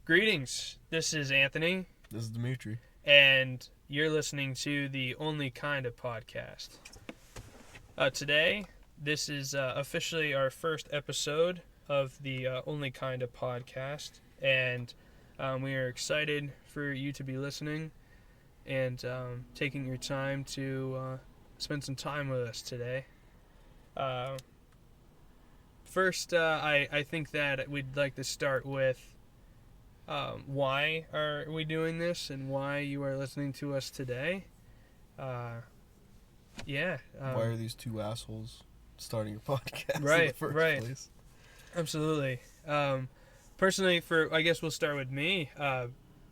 Greetings. This is Anthony, This is Dimitri. and you're listening to the Only Kind of podcast. Today, this is officially our first episode of the Only Kind of podcast, and we are excited for you to be listening and taking your time to spend some time with us today. First, I think that we'd like to start with why are we doing this and why you are listening to us today. Why are these two assholes starting a podcast in the first place? Absolutely. Personally, I guess we'll start with me.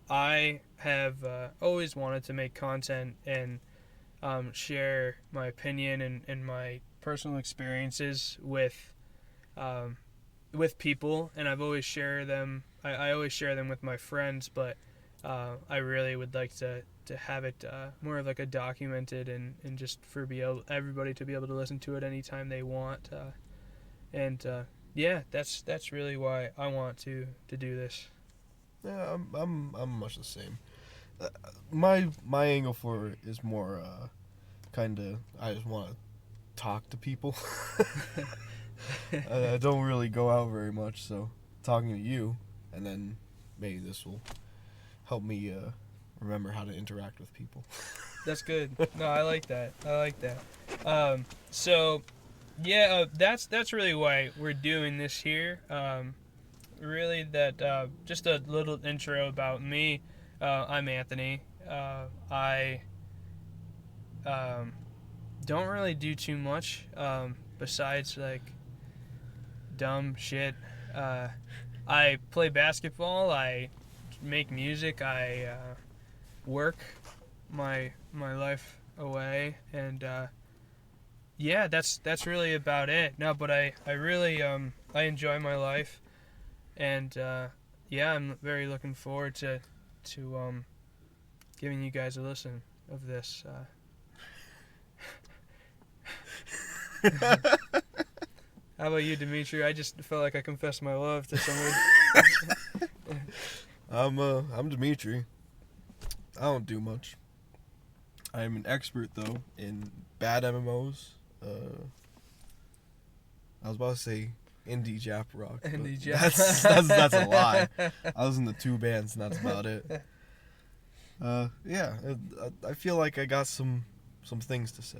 I have always wanted to make content and share my opinion and my personal experiences with people, and I've always share them. I always share them with my friends, but I really would like to have it more of like a documented and just for everybody to be able to listen to it anytime they want. That's really why I want to do this. Yeah, I'm much the same. My angle for it is more kind of I just want to talk to people. I don't really go out very much, so talking to you, and then maybe this will help me remember how to interact with people. That's good. No, I like that. That's really why we're doing this here. Really, that just a little intro about me. I'm Anthony. I don't really do too much besides like dumb shit. I play basketball. I make music. I work my life away, and that's really about it. No, but I really I enjoy my life, and I'm very looking forward to giving you guys a listen of this. How about you, Dimitri? I just felt like I confessed my love to somebody. I'm Dimitri. I don't do much. I'm an expert though in bad MMOs. I was about to say indie Jap rock. Indie Jap. That's a lie. I was in the two bands and that's about it. I feel like I got some things to say.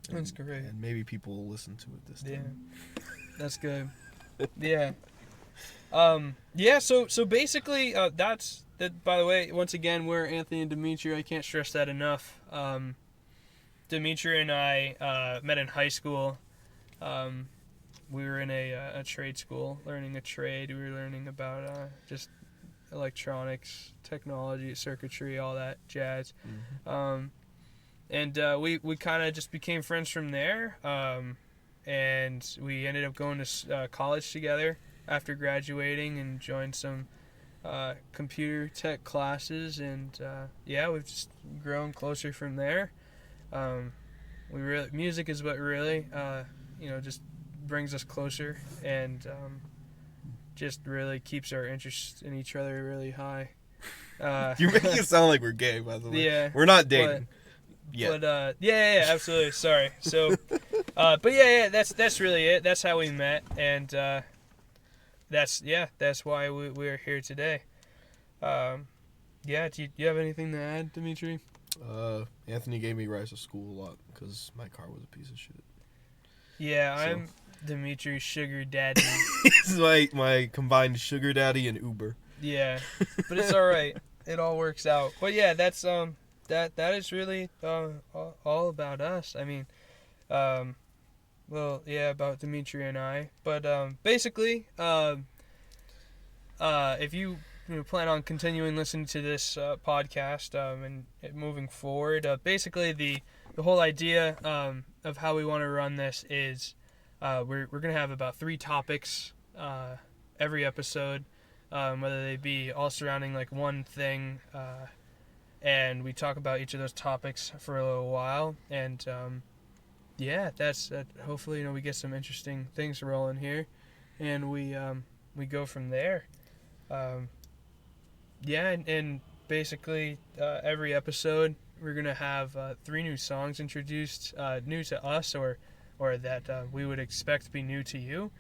That's great. And maybe people will listen to it this time. Yeah, that's good. Yeah. So basically, that's that. By the way, once again, we're Anthony and Dimitri. I can't stress that enough. Dimitri and I met in high school. We were in a trade school, learning a trade. We were learning about just electronics, technology, circuitry, all that jazz. Mm-hmm. And we kind of just became friends from there, and we ended up going to college together after graduating and joined some computer tech classes, and we've just grown closer from there. Music is what really just brings us closer, and just really keeps our interest in each other really high. You're making it sound like we're gay, by the way. Yeah, we're not dating. But absolutely. Sorry. So, that's really it. That's how we met, and that's why we're here today. Do you have anything to add, Dimitri? Anthony gave me rides to school a lot because my car was a piece of shit. Yeah, so. I'm Dimitri's sugar daddy. He's my combined sugar daddy and Uber. Yeah, but it's all right. It all works out. But yeah, that's that is really all about us. I mean, about Dimitri and I. But basically, if you plan on continuing listening to this podcast and moving forward, basically the whole idea of how we want to run this is we're gonna have about 3 topics every episode, whether they be all surrounding like one thing. And we talk about each of those topics for a little while, and that's hopefully we get some interesting things rolling here, and we go from there. Yeah, and basically every episode we're gonna have 3 new songs introduced, new to us or that we would expect to be new to you,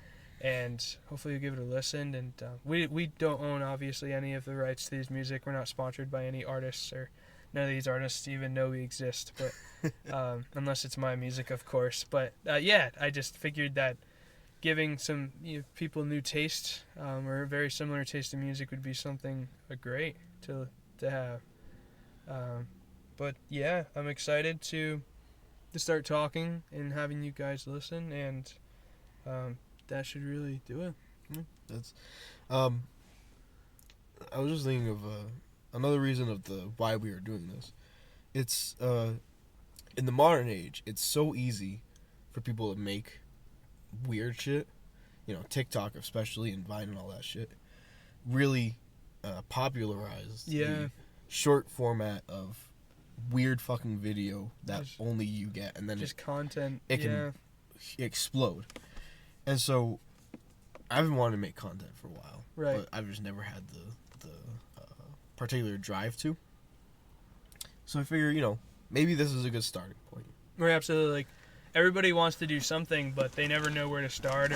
and hopefully you give it a listen. And we don't own obviously any of the rights to these music. We're not sponsored by any artists, or none of these artists even know we exist. But unless it's my music, of course. But yeah, I just figured that giving some people new taste or a very similar taste in music would be something great to have. But yeah, I'm excited to start talking and having you guys listen, and that should really do it. That's, I was just thinking of another reason of the why we are doing this. It's in the modern age, it's so easy for people to make weird shit. TikTok especially, and Vine and all that shit really popularized the short format of weird fucking video that just, only you get, and then just content. It can explode. And so I've been wanting to make content for a while, right? But I've just never had the particular drive to. So I figure, maybe this is a good starting point. Right, absolutely. Like, everybody wants to do something, but they never know where to start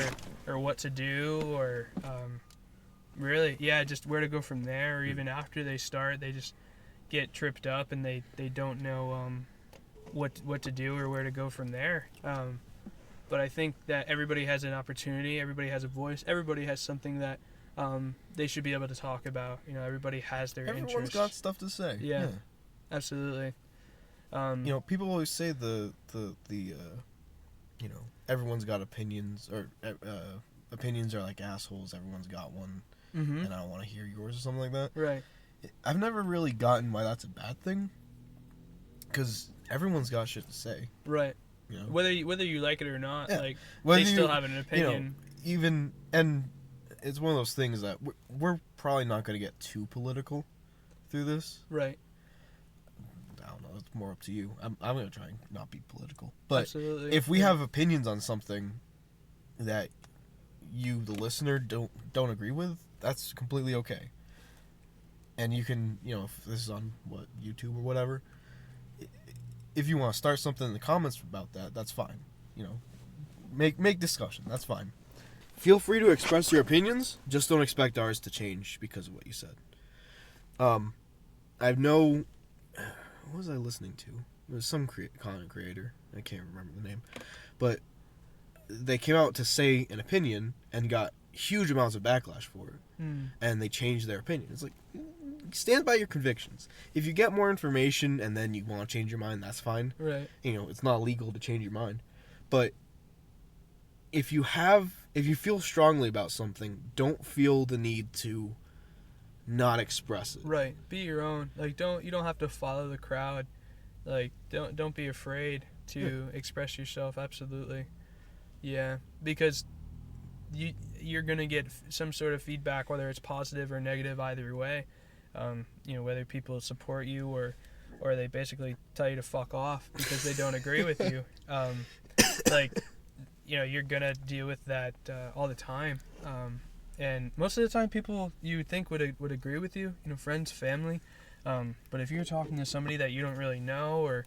or what to do, or really, just where to go from there. Or even after they start, they just get tripped up and they don't know what to do or where to go from there. But I think that everybody has an opportunity, everybody has a voice, everybody has something that they should be able to talk about. Everybody has their interests. Everyone's got stuff to say. Yeah. Absolutely. People always say the everyone's got opinions, or opinions are like assholes. Everyone's got one, and I don't want to hear yours or something like that. Right. I've never really gotten why that's a bad thing, because everyone's got shit to say. Right. Whether you like it or not, like whether they still have an opinion. And it's one of those things that we're probably not going to get too political through this. Right. I don't know. It's more up to you. I'm going to try and not be political. But absolutely. If we have opinions on something that you, the listener, don't agree with, that's completely okay. And you can, if this is on YouTube or whatever, if you want to start something in the comments about that, that's fine. Make discussion. That's fine. Feel free to express your opinions. Just don't expect ours to change because of what you said. I have no... What was I listening to? It was some content creator. I can't remember the name. But they came out to say an opinion and got huge amounts of backlash for it. And they changed their opinion. It's like, stand by your convictions. If you get more information and then you want to change your mind, that's fine. Right. It's not legal to change your mind. But if you feel strongly about something, don't feel the need to not express it. Right. Be your own. Like, you don't have to follow the crowd. Like, don't be afraid to express yourself. Absolutely. Yeah. Because you're going to get some sort of feedback, whether it's positive or negative, either way. Whether people support you or they basically tell you to fuck off because they don't agree with you. You're going to deal with that all the time. And most of the time people you think would agree with you, friends, family. But if you're talking to somebody that you don't really know, or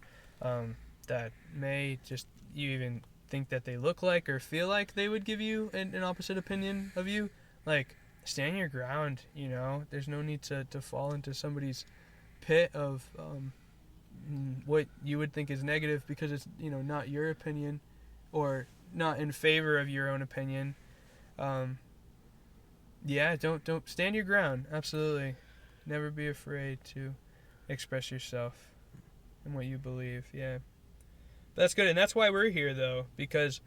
that may just, you even think that they look like or feel like they would give you an opposite opinion of you, like, stand your ground. There's no need to fall into somebody's pit of what you would think is negative because it's not your opinion or not in favor of your own opinion. Don't stand your ground. Absolutely. Never be afraid to express yourself and what you believe. Yeah. That's good. And that's why we're here, though, because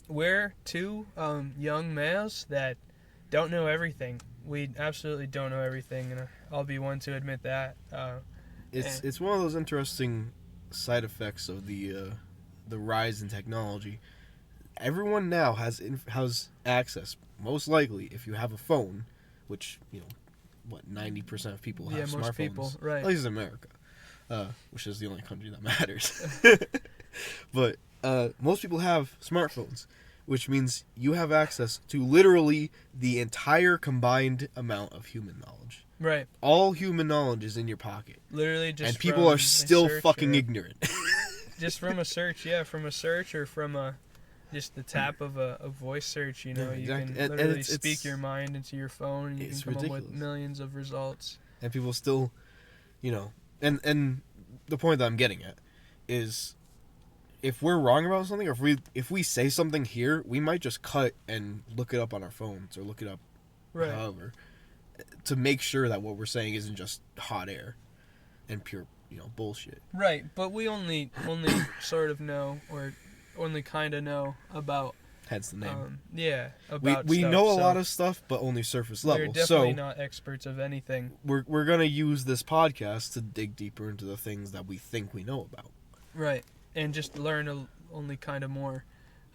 we're two young males that don't know everything. We absolutely don't know everything, and I'll be one to admit that. It's one of those interesting side effects of the rise in technology. Everyone now has access. Most likely, if you have a phone, which 90% of people have smartphones. Most people, right? At least in America, which is the only country that matters. But most people have smartphones. which means you have access to literally the entire combined amount of human knowledge. Right. All human knowledge is in your pocket. Literally just and people are still fucking or, ignorant. Just from a search, yeah, from a search or from just the tap of a voice search, you know, you can literally speak your mind into your phone and you can come ridiculous. up with millions of results. And people still, you know, and the point that I'm getting at is if we're wrong about something, or if we say something here, we might just cut and look it up on our phones or look it up however to make sure that what we're saying isn't just hot air and pure, you know, bullshit. Right, but we only sort of know or only kind of know about. Hence the name. About we stuff, know a lot of stuff, but only surface level. We're definitely not experts of anything. We're gonna use this podcast to dig deeper into the things that we think we know about. Right, and just learn only kind of more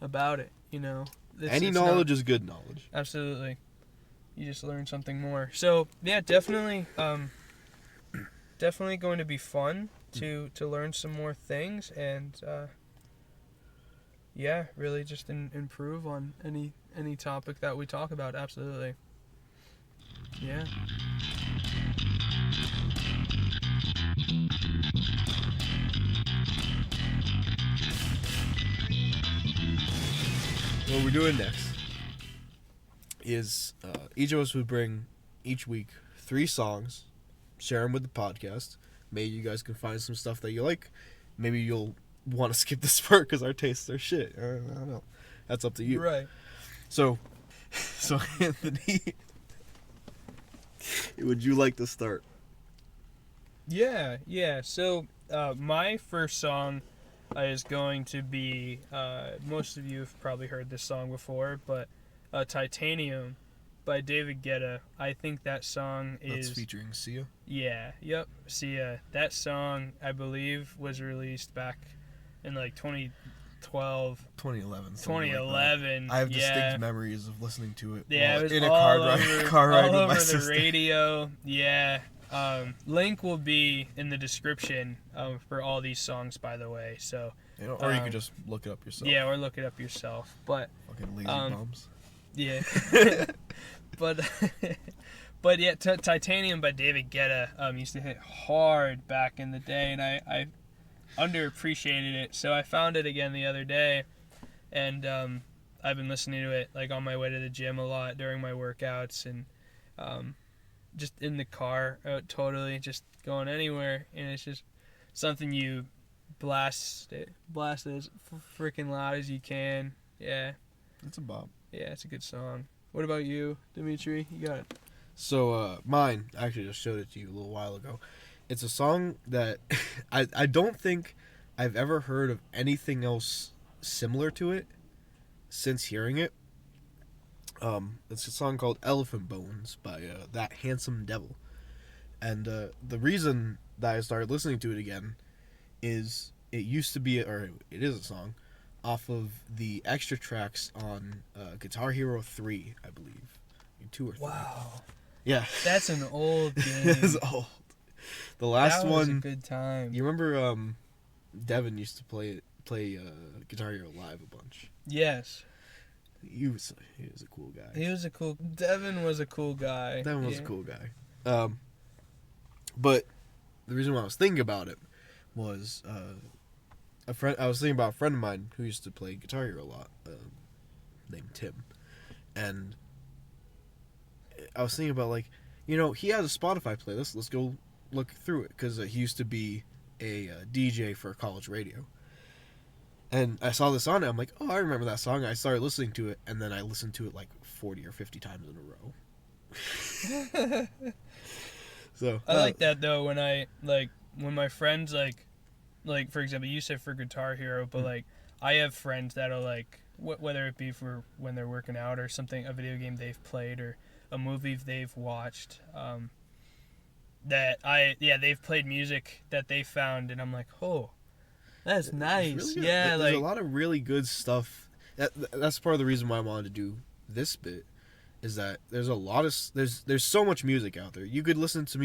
about it. You know, any knowledge is good knowledge. Absolutely, you just learn something more. So yeah, definitely, definitely going to be fun to learn some more things and. Yeah, really just improve on any topic that we talk about. Absolutely. Yeah. What we're doing next is each of us would bring each week 3 songs, share them with the podcast. Maybe you guys can find some stuff that you like. Maybe you'll want to skip this part because our tastes are shit. I don't know. That's up to you. Right. So Anthony, would you like to start? Yeah. So my first song is going to be, most of you have probably heard this song before, but Titanium by David Guetta. I think that song is... That's featuring Sia? Yeah, yep, Sia. That song, I believe, was released back in like 2012, 2011. I have distinct memories of listening to it. Yeah, it was in a car ride all with my over sister. the radio. Yeah, link will be in the description for all these songs, by the way. So, or you could just look it up yourself. Yeah, or look it up yourself. But fucking lazy bums. Yeah, but yeah, Titanium by David Guetta used to hit hard back in the day, and I underappreciated it, so I found it again the other day, and I've been listening to it like on my way to the gym a lot during my workouts, and just in the car, totally just going anywhere, and it's just something you blast it as freaking loud as you can. Yeah, it's a bop. Yeah, it's a good song. What about you, Dimitri? You got it. So mine, I actually just showed it to you a little while ago. It's a song that I don't think I've ever heard of anything else similar to it since hearing it. It's a song called Elephant Bones by That Handsome Devil. And the reason that I started listening to it again is it used to be, or it is a song, off of the extra tracks on Guitar Hero 3, I believe. 2 or 3. Wow. Yeah. That's an old game. It's old. The last that was one. A good time. You remember Devin used to play Guitar Hero Live a bunch. Yes. He was a cool guy. Devin was a cool guy. Devin was a cool guy. But the reason why I was thinking about it was I was thinking about a friend of mine who used to play Guitar Hero a lot, named Tim, and I was thinking about, like, you know, he has a Spotify playlist. Let's go look through it, because he used to be a DJ for college radio. And I saw this on it. I'm like, oh, I remember that song. I started listening to it, and then I listened to it like 40 or 50 times in a row. So I like that, though, when my friends, like for example, you said for Guitar Hero, but like I have friends that'll, like, whether it be for when they're working out or something, a video game they've played or a movie they've watched, they've played music that they found, and I'm like, oh, that's nice. Really, yeah, there's a lot of really good stuff. That's part of the reason why I wanted to do this bit, is that there's a lot of there's so much music out there. You could listen to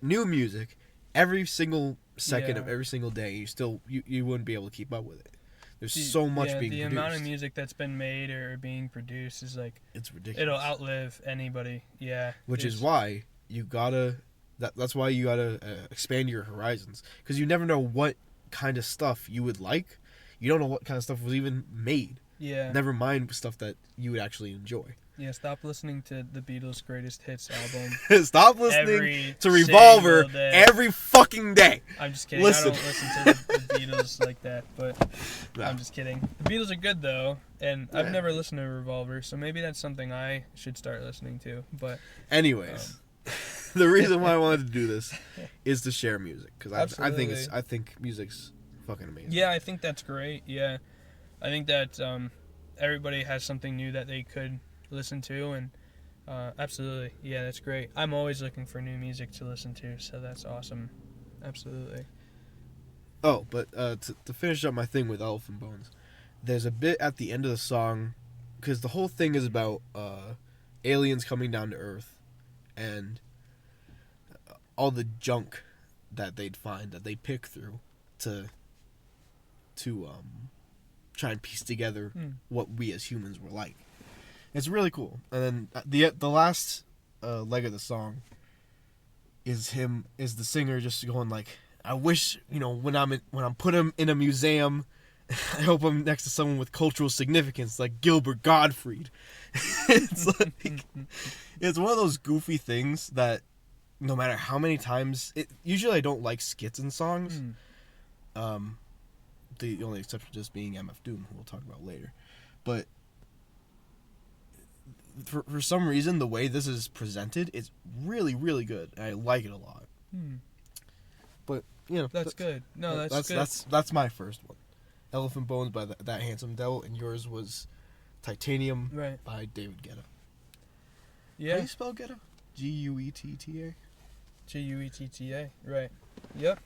new music, every single second of every single day. You wouldn't be able to keep up with it. There's so much being the produced. amount of music that's been made or being produced is like It's ridiculous. it'll outlive anybody. Yeah, Which is why you gotta. That's why you gotta expand your horizons, because you never know what kind of stuff you would like. You don't know what kind of stuff was even made. Yeah. Never mind stuff that you would actually enjoy. Yeah, stop listening to the Beatles' greatest hits album. Stop listening to Revolver every fucking day. I'm just kidding. Listen. I don't listen to the Beatles like that, but No. I'm just kidding. The Beatles are good though, and I've never listened to Revolver, so maybe that's something I should start listening to. But anyways, the reason why I wanted to do this is to share music, because I think music's fucking amazing. Yeah, I think that's great. Yeah, I think that everybody has something new that they could listen to, and absolutely, yeah, that's great. I'm always looking for new music to listen to, so that's awesome. Absolutely. Oh, but to finish up my thing with Elephant Bones, there's a bit at the end of the song, because the whole thing is about aliens coming down to Earth, and all the junk that they'd find, that they pick through to try and piece together what we as humans were like. It's really cool. And then the last leg of the song is the singer just going like, I wish, when I'm put in a museum, I hope I'm next to someone with cultural significance like Gilbert Gottfried. It's like, it's one of those goofy things that no matter how many times, usually I don't like skits in songs. The only exception just being MF Doom, who we'll talk about later. But for some reason, the way this is presented is really, really good. And I like it a lot. But, that's good. No, that's good. That's my first one. Elephant Bones by That Handsome Devil, and yours was Titanium by David Guetta. Yeah. How do you spell Guetta? Guetta? Guetta, right. Yep.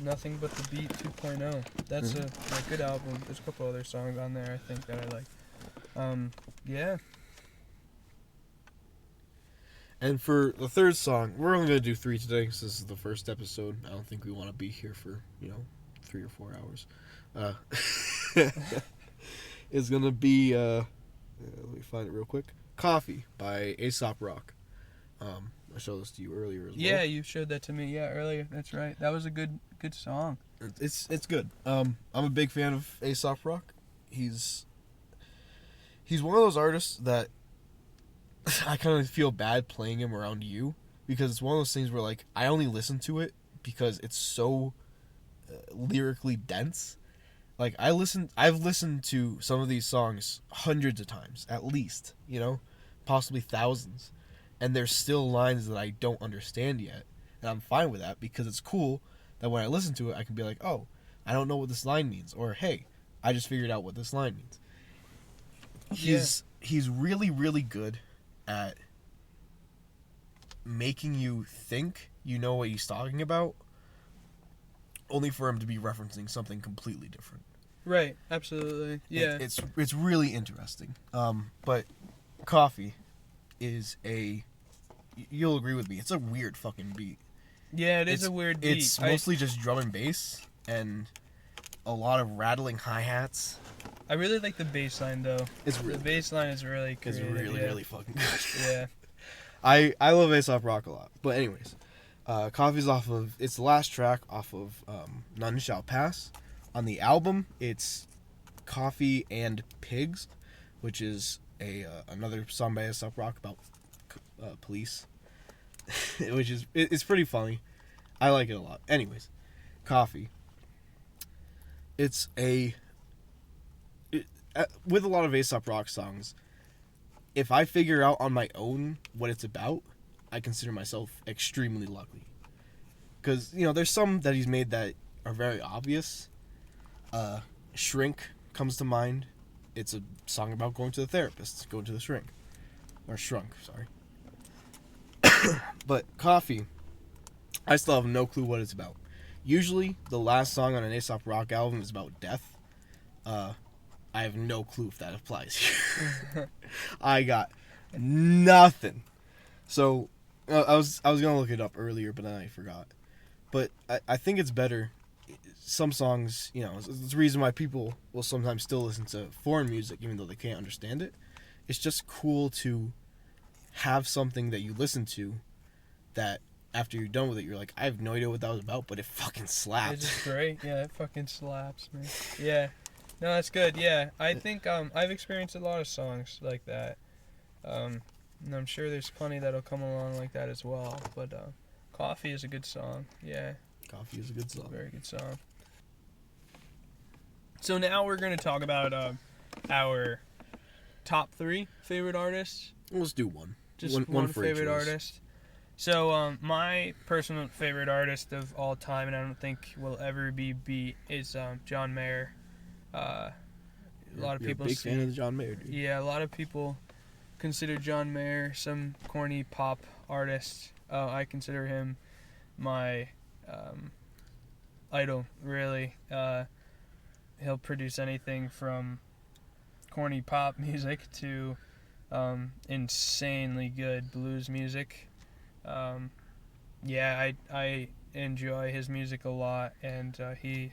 Nothing But the Beat 2.0. That's a good album. There's a couple other songs on there I think that I like. Yeah. And for the third song, we're only going to do 3 today because this is the first episode. I don't think we want to be here for, 3 or 4 hours. It's going to be, let me find it real quick. Coffee by Aesop Rock. I showed this to you earlier as well. Yeah, you showed that to me. Yeah, earlier. That's right. That was a good song. It's good. I'm a big fan of Aesop Rock. He's one of those artists that I kind of feel bad playing him around you, because it's one of those things where like I only listen to it because it's so lyrically dense. Like I've listened to some of these songs hundreds of times at least, possibly thousands, and there's still lines that I don't understand yet, and I'm fine with that because it's cool that when I listen to it I can be like, oh, I don't know what this line means, or hey, I just figured out what this line means. He's really, really good at making you think you know what he's talking about, only for him to be referencing something completely different. Right, absolutely. Yeah. It's really interesting. But Coffee is you'll agree with me, it's a weird fucking beat. Yeah, it's a weird beat. It's mostly just drum and bass and a lot of rattling hi-hats. I really like the bass line though. The bass line is really creative. It's really, really fucking good. Yeah. I love Aesop Rock a lot. But anyways, Coffee's it's the last track off of None Shall Pass. On the album, it's Coffee and Pigs, which is another song by Aesop Rock about police, which is it's pretty funny. I like it a lot. Anyways, Coffee. It's with a lot of Aesop Rock songs, if I figure out on my own what it's about, I consider myself extremely lucky. Because, there's some that he's made that are very obvious. Shrink comes to mind. It's a song about going to the therapist, going to the shrink. Or shrunk, sorry. But Coffee, I still have no clue what it's about. Usually, the last song on an Aesop Rock album is about death. I have no clue if that applies here. I got nothing. So, I was gonna look it up earlier, but then I forgot. But I think it's better some songs, you know, it's the reason why people will sometimes still listen to foreign music even though they can't understand it. It's just cool to have something that you listen to that after you're done with it, you're like, I have no idea what that was about, but it fucking slaps. It's just great. Yeah, it fucking slaps, man. Yeah. No, that's good. Yeah, I think I've experienced a lot of songs like that. And I'm sure there's plenty that'll come along like that as well. But Coffee is a good song. Yeah. Coffee is a good song. Very good song. So now we're going to talk about our top 3 favorite artists. Let's do one. Just one favorite artist. So my personal favorite artist of all time, and I don't think will ever be beat, is John Mayer. A lot of people a big fan of John Mayer, dude. Yeah, a lot of people consider John Mayer some corny pop artist. I consider him my idol, really. He'll produce anything from corny pop music to insanely good blues music. I enjoy his music a lot, and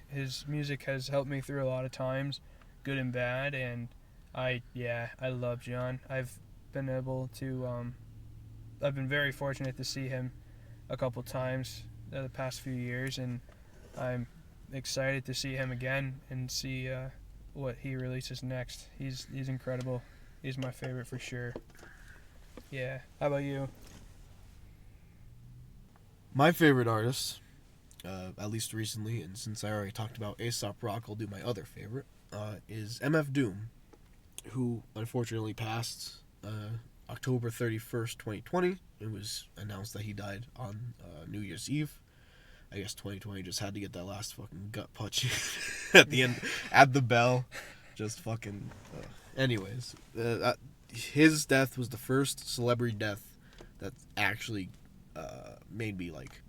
his music has helped me through a lot of times, good and bad, and I love John. I've been very fortunate to see him a couple times the past few years, and I'm excited to see him again and see what he releases next. He's incredible. He's my favorite for sure. Yeah. How about you? My favorite artist, at least recently, and since I already talked about Aesop Rock, I'll do my other favorite, is MF Doom, who unfortunately passed October 31st, 2020. It was announced that he died on New Year's Eve. I guess 2020 just had to get that last fucking gut punch at the end, at the bell. Just fucking... Anyways, his death was the first celebrity death that actually made me, like,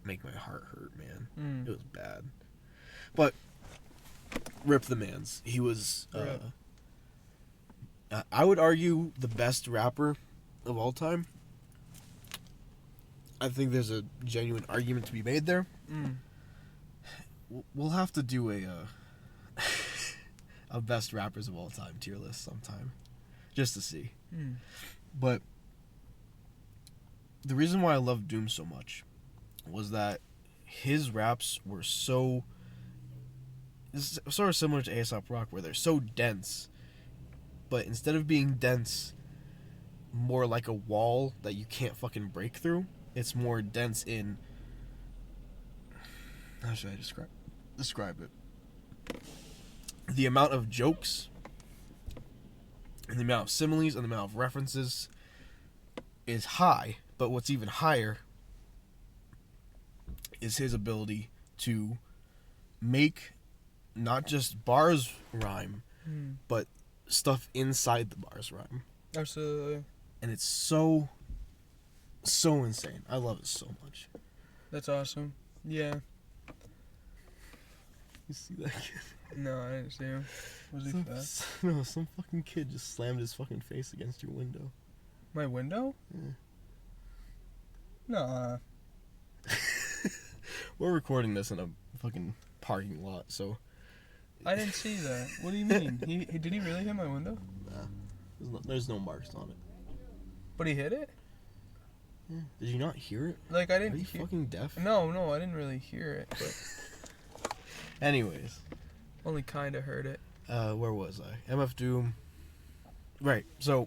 make my heart hurt, man. It was bad. But, rip the mans. He was, I would argue, the best rapper of all time. I think there's a genuine argument to be made there. We'll have to do a best rappers of all time tier list sometime, just to see. But the reason why I love Doom so much was that his raps were so sort of similar to Aesop Rock, where they're so dense, but instead of being dense, more like a wall that you can't fucking break through. It's more dense in... How should I describe it? The amount of jokes, and the amount of similes, and the amount of references is high. But what's even higher is his ability to make not just bars rhyme, but stuff inside the bars rhyme. Absolutely. And it's so insane. I love it so much. That's awesome. Yeah. You see that kid? No, I didn't see him. Was he fast? No, some fucking kid just slammed his fucking face against your window. My window? Yeah. Nah. We're recording this in a fucking parking lot, so... I didn't see that. What do you mean? Did he really hit my window? Nah. There's no marks on it. But he hit it? Yeah. Did you not hear it? Like, I didn't Are you fucking deaf? No, I didn't really hear it, but... Anyways. Only kinda heard it. Where was I? MF Doom. Right, so...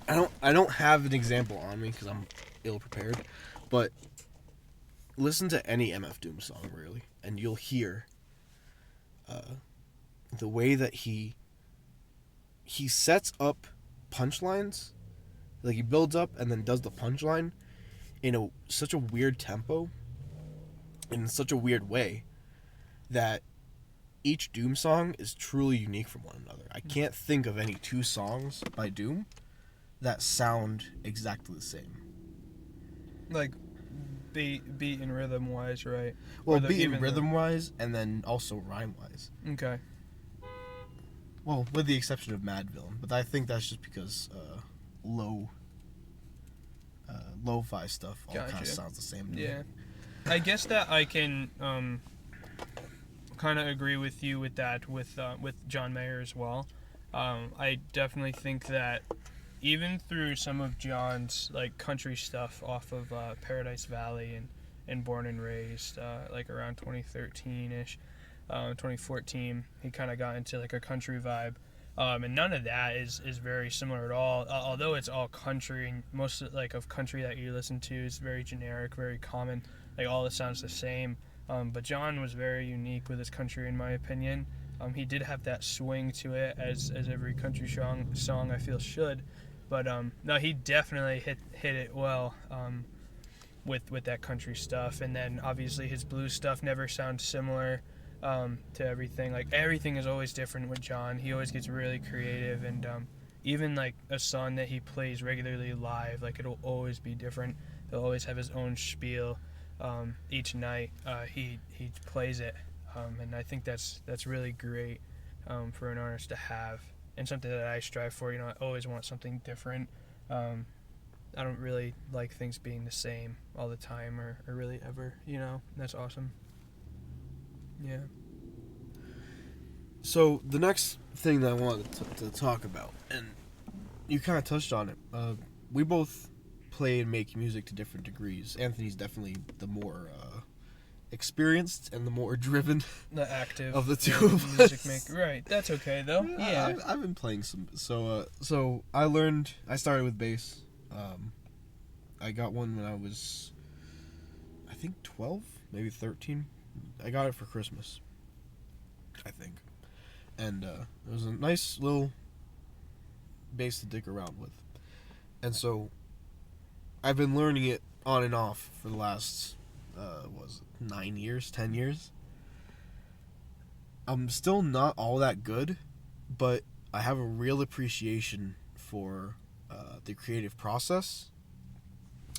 I don't have an example on me, because I'm ill-prepared, but... Listen to any MF Doom song, really, and you'll hear... the way that he sets up punchlines, like he builds up and then does the punchline in such a weird tempo, in such a weird way, that each Doom song is truly unique from one another. I can't think of any two songs by Doom that sound exactly the same. Like, beat and rhythm wise, right? Well, beat and rhythm wise, and then also rhyme wise. Okay. Well, with the exception of Mad Villain, but I think that's just because lo-fi stuff all kind of sounds the same to me. Yeah. I guess that I can kind of agree with you with that with John Mayer as well. I definitely think that even through some of John's like country stuff off of Paradise Valley and Born and Raised, like around 2013 ish, 2014, he kind of got into like a country vibe. And none of that is very similar at all. Although it's all country, and most of country that you listen to is very generic, very common. Like all it sounds the same. But John was very unique with his country, in my opinion. He did have that swing to it, as every country song I feel should. But no, he definitely hit it well with that country stuff. And then obviously his blues stuff never sounds similar to everything. Like everything is always different with John. He always gets really creative, and even like a song that he plays regularly live, like it'll always be different. He'll always have his own spiel. Each night he plays it, and I think that's really great for an artist to have, and something that I strive for. I always want something different. I don't really like things being the same all the time, or really ever. That's awesome. Yeah. So the next thing that I wanted to talk about, and you kind of touched on it, we both play and make music to different degrees. Anthony's definitely the more experienced and the more driven, the active of the two of music us. maker. Right, that's okay though. Yeah. I've been playing some. So I started with bass. I got one when I was, I think 12, maybe 13. I got it for Christmas, I think. And it was a nice little bass to dick around with. And so I've been learning it on and off for the last 9 years, 10 years. I'm still not all that good, but I have a real appreciation for the creative process.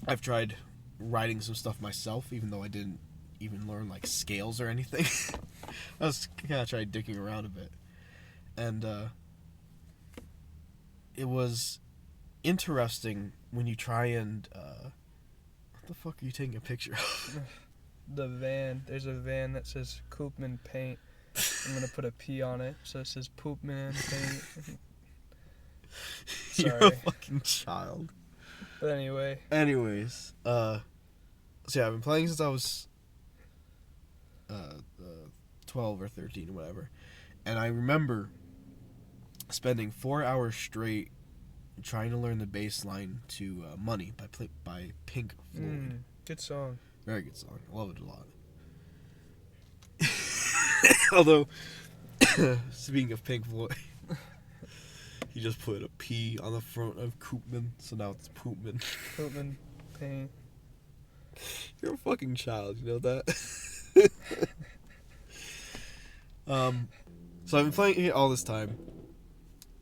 I've tried writing some stuff myself, even though I didn't even learn like scales or anything. I was kind of tried dicking around a bit, and it was interesting when you try and what the fuck are you taking a picture of? The van. There's a van that says Koopman Paint. I'm gonna put a P on it, so it says Poopman Paint. You're a Sorry. fucking child. But anyway. Anyways, so yeah, I've been playing since I was 12 or 13 or whatever, and I remember spending 4 hours straight trying to learn the bass line to Money by Pink Floyd. Good song. Very good song. I love it a lot. Although, speaking of Pink Floyd, he just put a P on the front of Koopman, so now it's Poopman. Koopman Paint. You're a fucking child, you know that? So I've been playing it all this time,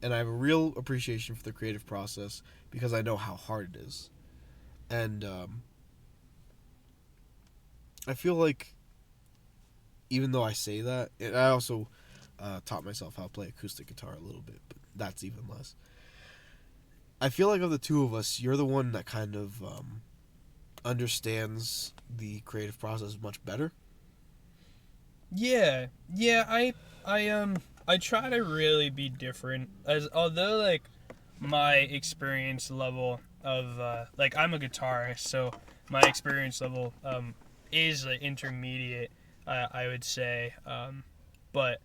and I have a real appreciation for the creative process because I know how hard it is. And I feel like, even though I say that, and I also taught myself how to play acoustic guitar a little bit, but that's even less. I feel like of the two of us, you're the one that kind of understands the creative process much better. Yeah, I try to really be different, although like my experience level of I'm a guitarist, so my experience level is like intermediate, I would say, but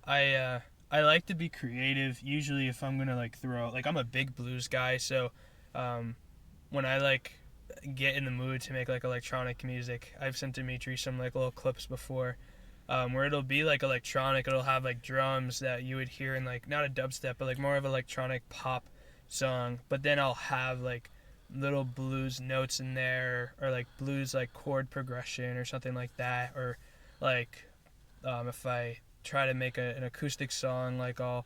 I like to be creative. Usually, if I'm gonna throw, I'm a big blues guy, so when I get in the mood to make electronic music, I've sent Dimitri some little clips before. Where it'll be electronic, it'll have drums that you would hear in not a dubstep, but more of electronic pop song. But then I'll have little blues notes in there, or blues chord progression or something like that. Or if I try to make an acoustic song, I'll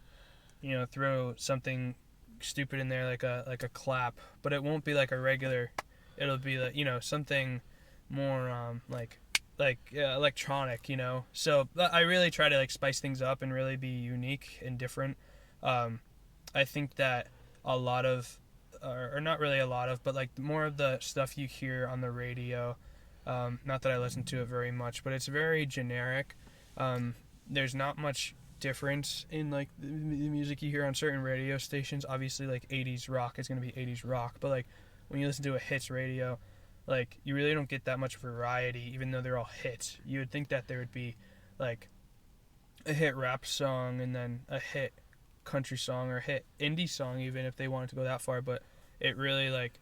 throw something stupid in there like a clap, but it won't be a regular. It'll be something more electronic, so I really try to spice things up and really be unique and different. I think that a lot of, or not really a lot of, but more of the stuff you hear on the radio, Not that I listen to it very much, but it's very generic. There's not much difference in like the music you hear on certain radio stations. Obviously, like 80s rock is gonna be 80s rock, but like when you listen to a hits radio, like you really don't get that much variety, even though they're all hits. You would think that there would be like a hit rap song and then a hit country song or a hit indie song, even if they wanted to go that far. But it really like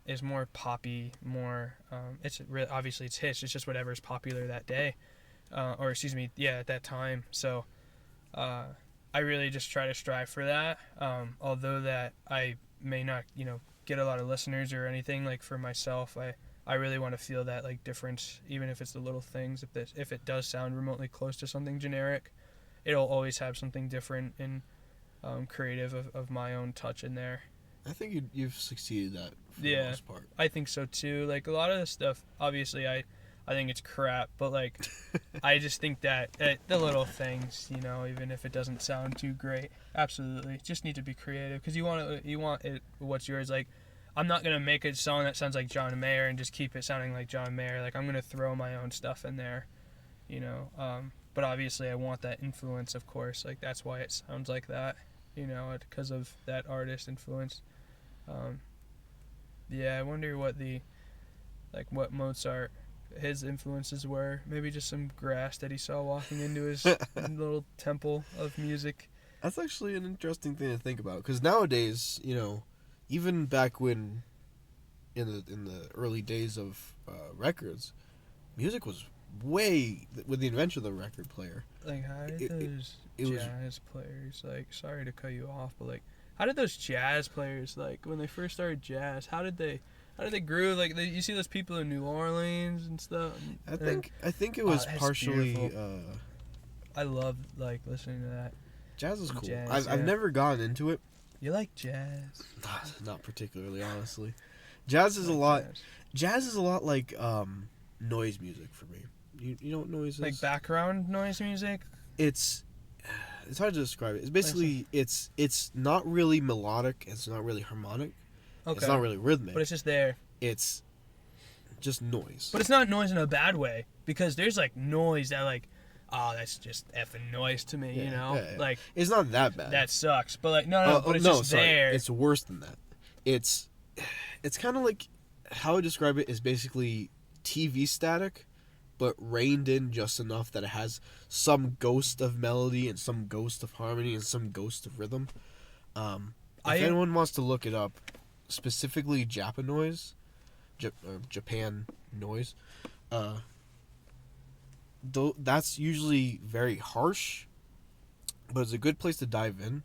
is more poppy, more it's really, obviously it's hits. It's just whatever is popular that day, or excuse me, yeah, at that time. So I really just try to strive for that. Although that I may not, get a lot of listeners or anything, like for myself, I really want to feel that like difference, even if it's the little things. If it does sound remotely close to something generic, it'll always have something different and creative of my own touch in there. I think you've succeeded that for the most part. I think so too. Like a lot of the stuff, obviously, I think it's crap, but like I just think that the little things, even if it doesn't sound too great, absolutely, just need to be creative because you want it what's yours. Like I'm not gonna make a song that sounds like John Mayer and just keep it sounding like John Mayer. Like I'm gonna throw my own stuff in there, But obviously, I want that influence, of course. Like that's why it sounds like that, because of that artist influence. I wonder what what Mozart, his influences were. Maybe just some grass that he saw walking into his little temple of music. That's actually an interesting thing to think about because nowadays, even back when, in the early days of records, music was way with the invention of the record player. Like how did those jazz players, like, sorry to cut you off, but like how did those jazz players, like when they first started jazz, how did they groove? Like you see those people in New Orleans and stuff. I think it was partially. I love like listening to that. Jazz is cool. Jazz, I've never gotten into it. You like jazz? Not particularly, honestly. Jazz is a lot. Jazz is a lot like noise music for me. You know what noise is? Like background noise music. It's hard to describe it. It's basically it's not really melodic. It's not really harmonic. Okay. It's not really rhythmic. But it's just there. It's just noise. But it's not noise in a bad way because there's like noise that like, oh, that's just effing noise to me, Yeah. Like it's not that bad. That sucks. But like no, but it's just there. It's worse than that. It's kind of like how I describe it is basically TV static, but reined in just enough that it has some ghost of melody and some ghost of harmony and some ghost of rhythm. If anyone wants to look it up, specifically Japan noise, that's usually very harsh, but it's a good place to dive in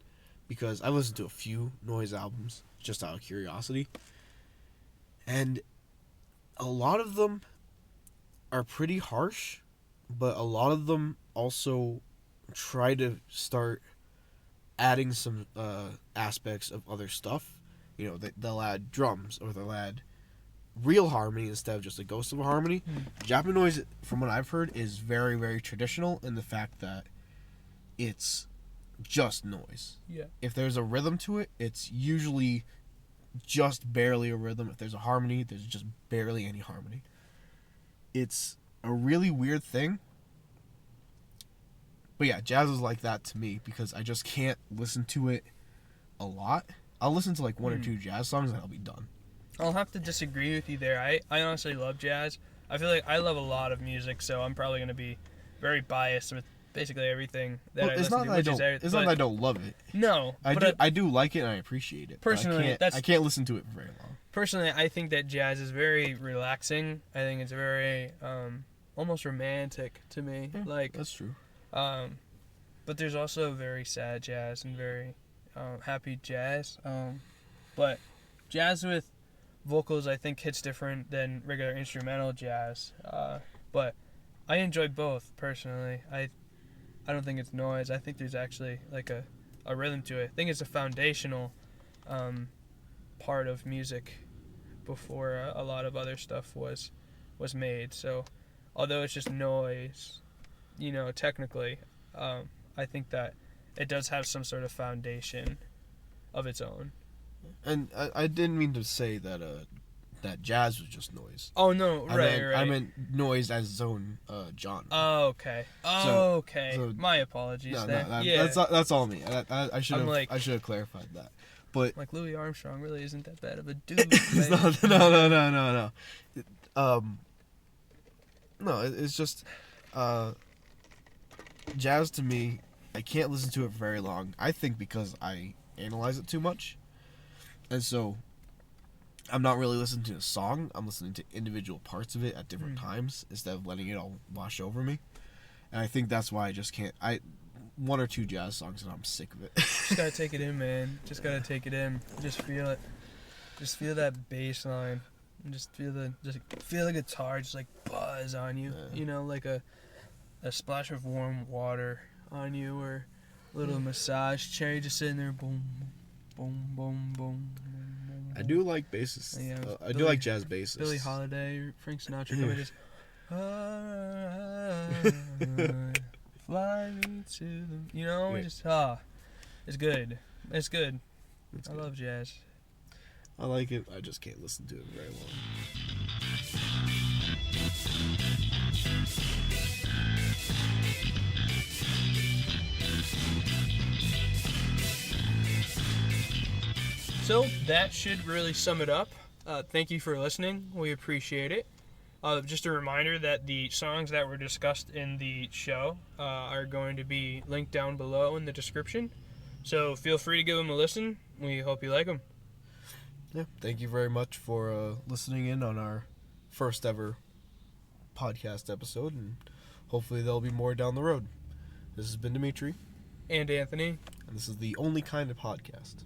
because I listened to a few noise albums just out of curiosity, and a lot of them are pretty harsh, but a lot of them also try to start adding some aspects of other stuff. They'll add drums or they'll add real harmony instead of just a ghost of a harmony. Japan noise, from what I've heard, is very, very traditional in the fact that it's just noise. Yeah. If there's a rhythm to it, it's usually just barely a rhythm. If there's a harmony, there's just barely any harmony. It's a really weird thing. But yeah, jazz is like that to me because I just can't listen to it a lot. I'll listen to like one or two jazz songs and I'll be done. I'll have to disagree with you there. I honestly love jazz. I feel like I love a lot of music, so I'm probably going to be very biased with basically everything that I listen to. It's not that I don't love it. No. I do like it and I appreciate it. Personally, I can't listen to it for very long. Personally, I think that jazz is very relaxing. I think it's very almost romantic to me. Yeah, that's true. But there's also very sad jazz and very happy jazz. But jazz with vocals, I think, hits different than regular instrumental jazz. But I enjoy both personally. I don't think it's noise. I think there's actually like a rhythm to it. I think it's a foundational part of music before a lot of other stuff was made. So although it's just noise, technically, I think that it does have some sort of foundation of its own. And I didn't mean to say that that jazz was just noise. Oh no, right. I meant noise as its own genre. Oh, okay. So, my apologies there. That's all me. I should have clarified that. But like Louis Armstrong really isn't that bad of a dude. No. No, it's just jazz to me. I can't listen to it for very long. I think because I analyze it too much, and so I'm not really listening to a song. I'm listening to individual parts of it at different times instead of letting it all wash over me. And I think that's why I just can't. One or two jazz songs and I'm sick of it. Just gotta take it in, man. Just gotta take it in. Just feel it. Just feel that bass line. And just feel the guitar just like buzz on you. Yeah. You know, like a splash of warm water on you, or a little massage chair just sitting there, boom, boom, boom, boom. I do like basses. Yeah, I do like jazz basses. Billie Holiday or Frank Sinatra coming just fly me to the, you know, just it's good. It's good. I love jazz. I like it. I just can't listen to it very long. So that should really sum it up. Thank you for listening. We appreciate it. Just a reminder that the songs that were discussed in the show are going to be linked down below in the description. So feel free to give them a listen. We hope you like them. Yeah, thank you very much for listening in on our first ever podcast episode, and hopefully there'll be more down the road. This has been Dimitri. And Anthony. And this is the Only Kind of Podcast.